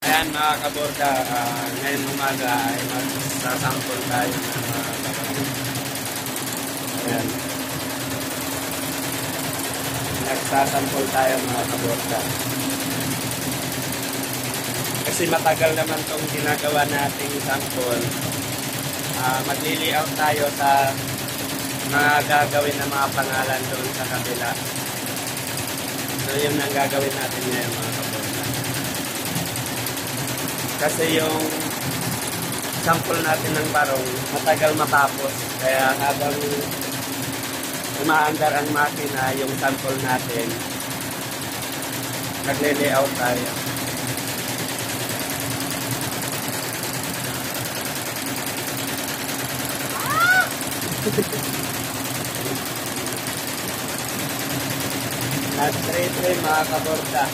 Ayan mga kaborda, ngayon umaga ay magsasample tayo ng mga barong. Ayan. Nagsasample tayo mga kaborda. Kasi matagal naman itong ginagawa nating sample. Magli-layout tayo sa mga gagawin na mga pangalan doon sa kabila. So yun ang gagawin natin ngayon mga kaborda. Kasi yung sample natin ng barong matagal matapos. Kaya habang umaandar ang makina yung sample natin, nagle-layout tayo. Nag-tray mga kaborda.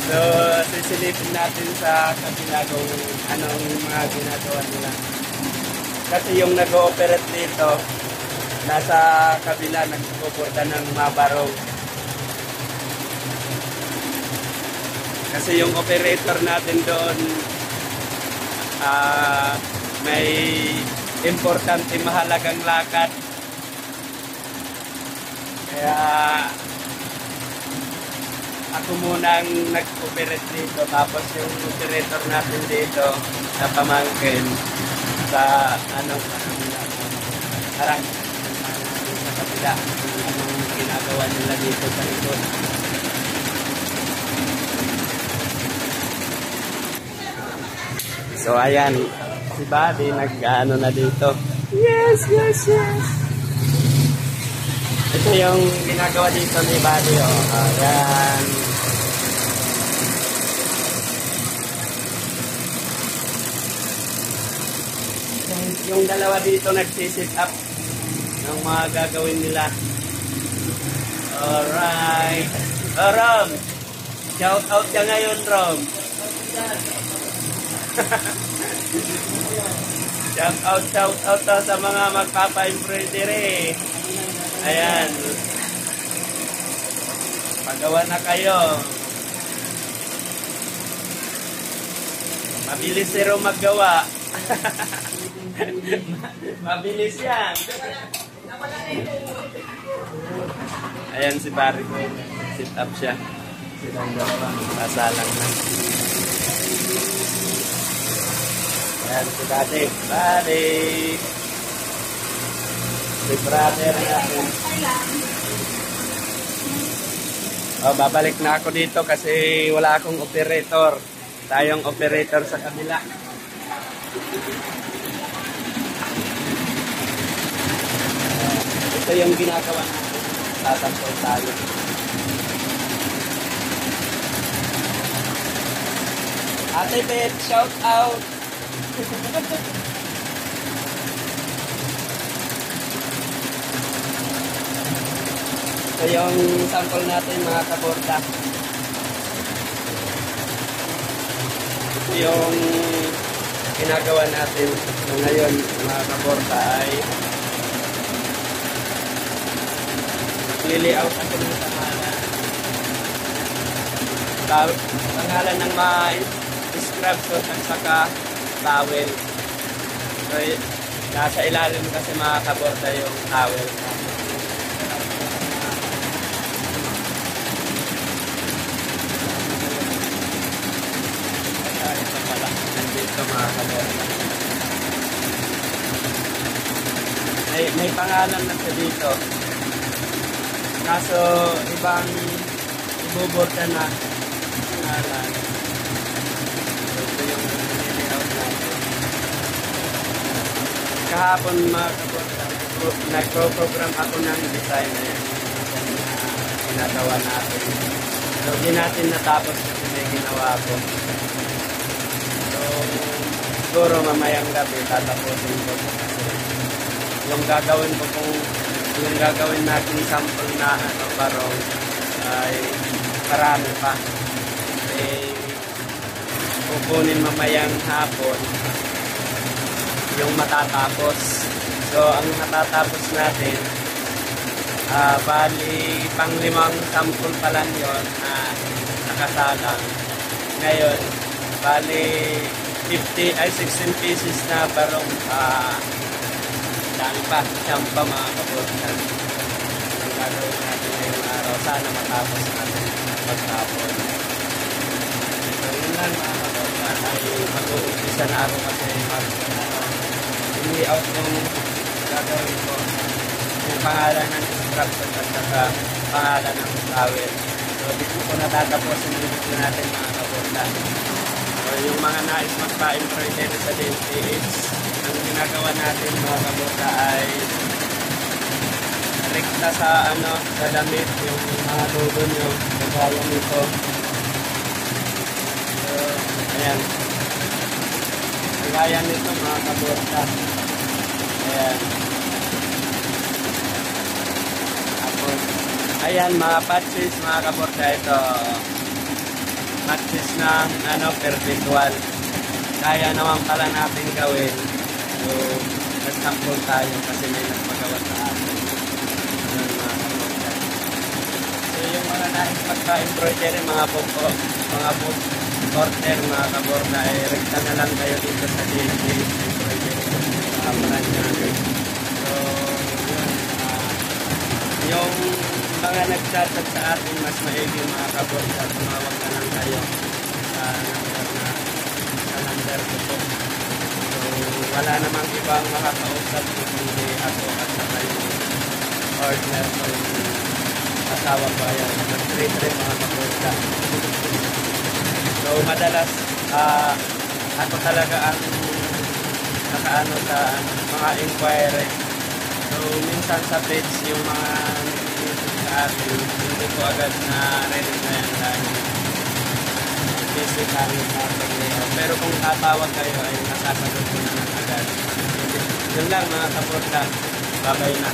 So, sisilipin natin sa kabila kung anong mga ginagawa nila. Kasi yung nag-ooperate dito, nasa kabila nagpupunta ng mga barong. Kasi yung operator natin doon, may importante mahalagang lakad. Kaya ako munang nag-operate dito, tapos yung operator natin dito na pamangkin sa harang sa kabila, anong ginagawa nila dito sa likod. So ayan, si Buddy nag-ano na dito. Yes. Ito yung ginagawa dito ni Buddy, oh. Ayan. Yung dalawa dito nagsisit up ng mga gagawin nila. Alright. Oh, Rom. Shout out ka ngayon, Rom. Shout out sa mga magpapa-embroidery. Ayan. Pagawa na kayo. Mabilis si Rom maggawa. Mabilis yan. Ayan si Barry ko. Sit up siya. Sasalang na. Ayan si Buddy. Si brother natin. Babalik na ako dito kasi wala akong operator. Tayong operator sa kabila. Ito yung ginagawa natin. Tatampo tayo. Ate Beth, shout out! Ito yung sample natin mga kaborda. Ito yung ginagawa natin ngayon mga kaborda ay li-layout ang kanyang pangalan. Pangalan ng mga scrub shot at saka towel. So, nasa ilalim kasi mga kaborda yung towel. Ito pala. Nandito mga kaborda. May pangalan na siya dito. Kaso ibang ibuborda na pangalan. Ito yung layout natin. Kahapon mga kaborda, nagpo-program ako ng design na yan. Ginagawa natin. So di natin natapos kasi may ginawa ko. So siguro mamayang gabi tatapusin ko kasi yung gagawin ko kung yung gagawin natin sample na barong ay marami pa. Kukunin mamayang hapon yung matatapos. So ang matatapos natin Bali, pang-limang sample pa lang yun na nakasalang. Ngayon, bali, 16 pieces na barong dami pa, siyam pa mga kaborsan. Ang gagawin natin ngayong araw, sana matapos natin pagtapon. So yun lang mga kaborsan, ay mag-uumpisa na ako kasi i-out yung gagawin ko. Yung pangalan ng instruction at saka pangalan ng towel. So dito ko natatapusin yung video natin mga kaborsan. So yung mga nais magpa-embroidery sa DMTH, ang ginagawa natin mga kaborsan ay rekta sa sa damit, yung mga logo nyo, kagaya nito. So ayan, kagaya nito mga kaborsan. Ayan. Ayan mga patches mga kaborda, ito patches ng perpetual. Kaya naman pala natin gawin. So nag-sample tayo kasi may nagpagawa sa atin. Ayan mga kaborda. So yung mga nais magpa-embroidery mga porter mga kaborda, rekta na lang kayo dito sa DNT embroidery mga brand natin. So yun, yung mga nagchat-chat sa atin, mas maigi mga kaborsa, tumawag na lang kayo sa number ko po. So wala namang ibang makakausap kundi ako at saka yung partner ko, yung asawa ko. Ayan, nag-trade mga kaborsa. So madalas ako talaga ang nakaano sa mga inquiry. So minsan sa page yung mga sa atin, hindi ko agad na re-replyan dahil busy kami sa pag-layout. Pero kung tatawag kayo ay nasasagot ko na agad. Yun lang mga kaporta. Babay na.